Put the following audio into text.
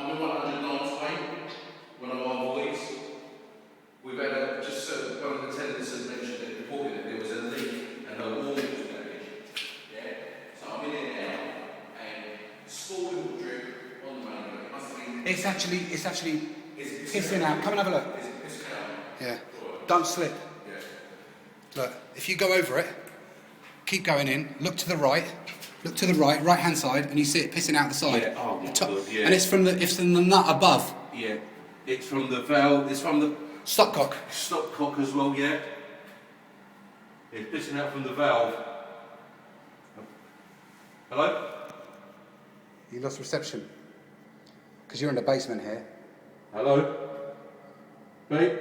I'm in 100 Lance Way, one of our voids. We've had one of the tenants has mentioned that reported that there was a leak and her wall was damaged. Yeah? So I'm in here now, and scalding will drip on the main road. It's actually pissing out. Come and have a look. Is it pissing out? Yeah. Right. Don't slip. Yeah. Look, if you go over it, keep going in, look to the right, right hand side, and you see it pissing out the side. Yeah, oh my God, yeah. And it's from the nut above. Yeah. It's from the valve, it's from the Stopcock. stopcock as well, yeah. It's pissing out from the valve. Hello? You lost reception. Because you're in the basement here. Hello? Pete?